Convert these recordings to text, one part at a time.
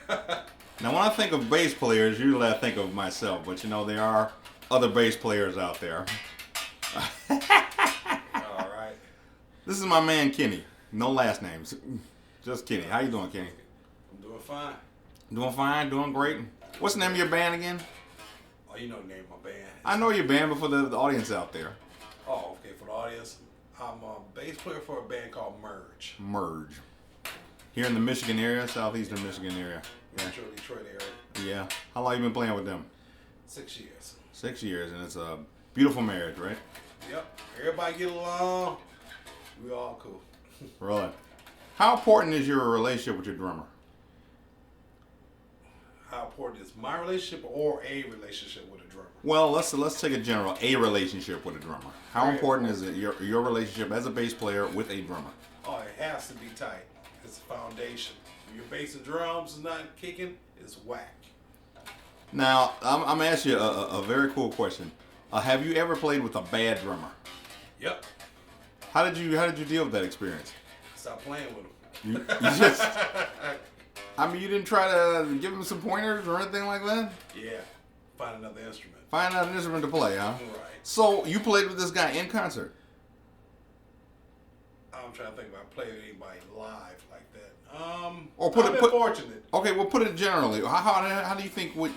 Now, when I think of bass players, usually I think of myself, but you know, there are other bass players out there. All right. This is my man Kenny. No last names. Just Kenny. How you doing, Kenny? I'm doing fine. Doing fine, doing great. What's the name of your band again? Oh, you know the name of my band. I know your band, but for the audience out there. Oh, okay. For the audience, I'm a bass player for a band called Merge. Merge. Here in the Michigan area, southeastern Michigan area. Metro Detroit area. Yeah. How long you been playing with them? 6 years. 6 years, and it's a beautiful marriage, right? Yep. Everybody get along. We all cool. Really. How important is your relationship with your drummer? How important is my relationship or a relationship with a drummer? Well, let's take a general a relationship with a drummer. How Very important is it your relationship as a bass player with a drummer? Oh, it has to be tight. It's a foundation. If your bass and drums is not kicking, it's whack. Now, I'm gonna ask you a very cool question. Have you ever played with a bad drummer? Yep. How did you deal with that experience? Stop playing with them. You just, I mean, you didn't try to give him some pointers or anything like that? Yeah. Find another instrument. Find out an instrument to play, huh? Right. So you played with this guy in concert? I'm trying to think if I played with anybody live like that. Or I've been fortunate. Okay, well, put it generally. How do you think what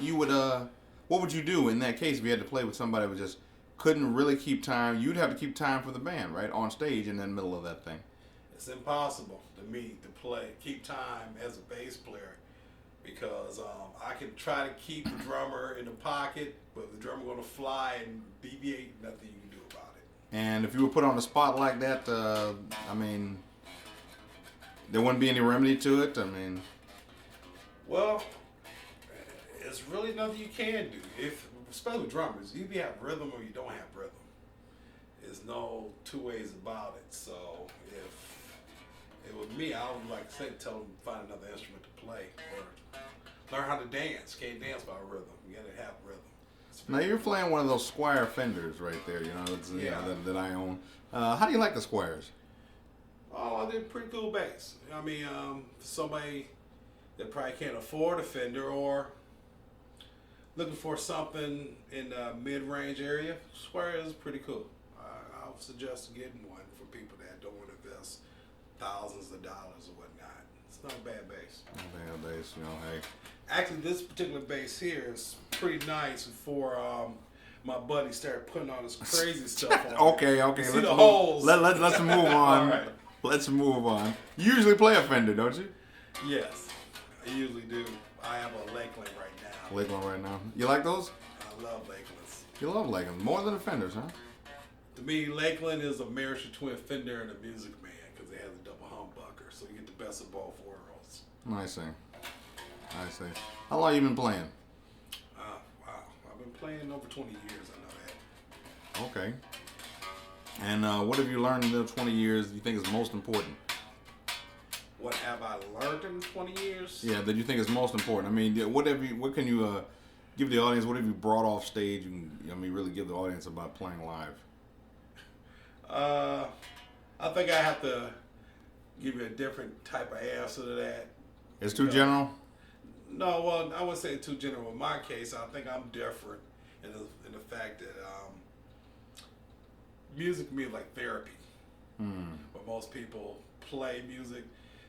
would you do in that case if you had to play with somebody who just couldn't really keep time? You'd have to keep time for the band, right, on stage in the middle of that thing. It's impossible to me to keep time as a bass player because I can try to keep the drummer in the pocket, but the drummer going to fly and deviate. Nothing you can do about it. And if you were put on a spot like that, I mean, there wouldn't be any remedy to it. I mean, well, it's really nothing you can do. Especially with drummers, you either have rhythm or you don't have rhythm. There's no two ways about it. So if it was me, I would like to say, tell them to find another instrument to play or learn how to dance. Can't dance without rhythm. You got to have rhythm. now you're playing one of those Squire Fenders right there, you know, that I own. How do you like the Squires? Oh, they're pretty cool bass. I mean, somebody that probably can't afford a Fender or looking for something in the mid-range area, Square is pretty cool. I would suggest getting one for people that don't want to invest thousands of dollars or whatnot. It's not a bad bass. Not a bad bass, you know, hey. Actually, this particular bass here is pretty nice before my buddy started putting all this crazy stuff on it. Okay. See the holes. Let's move on. All right. Let's move on. You usually play a Fender, don't you? Yes, I usually do. I have a Lakland right now. Lakeland right now. You like those? I love Lakelands. You love Lakeland more than the Fenders, huh? To me, Lakeland is a marriage between a Fender and a Music Man because they have the double humbucker, so you get the best of both worlds. I see. How long you been playing? Wow, I've been playing over 20 years. I know that. Okay. And what have you learned in those 20 years you think is most important? What have I learned in 20 years? Yeah, that you think is most important. I mean, what can you give the audience? What have you brought off stage? And really give the audience about playing live. I think I have to give you a different type of answer to that. It's too general? No, well, I wouldn't say too general. In my case, I think I'm different in the fact that music to me is like therapy. But most people play music.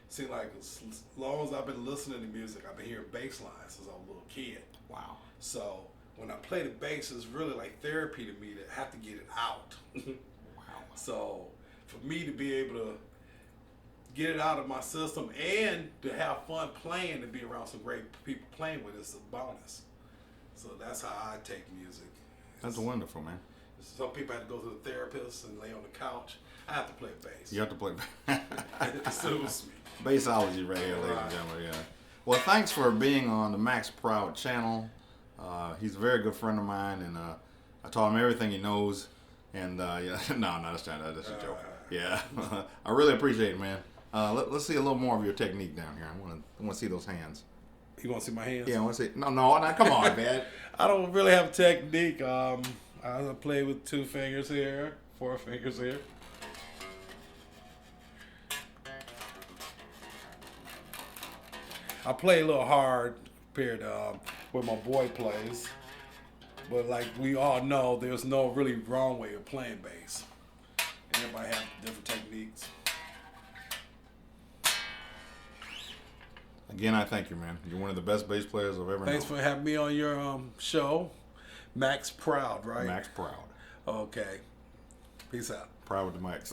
Seems like as long as I've been listening to music, I've been hearing bass lines since I was a little kid. Wow. So when I play the bass, it's really like therapy to me to have to get it out. Wow. So for me to be able to get it out of my system and to have fun playing and be around some great people playing with is a bonus. So that's how I take music. That's wonderful, man. Some people have to go to the therapist and lay on the couch. I have to play bass. You have to play It soothes me. Bassology right here, ladies and gentlemen. Yeah. Well, thanks for being on the Max Proud channel. He's a very good friend of mine, and I taught him everything he knows. And yeah, no, that's a joke. Yeah, I really appreciate it, man. Let's see a little more of your technique down here. I want to see those hands. You want to see my hands? Yeah, I want to see. No, come on, man. I don't really have technique. I play with 2 fingers here, 4 fingers here. I play a little hard compared to where my boy plays. But like we all know, there's no really wrong way of playing bass. Everybody have different techniques. Again, I thank you, man. You're one of the best bass players I've ever known. Thanks for having me on your show. Max Proud, right? Max Proud. Okay. Peace out. Proud with the Max.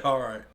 All right.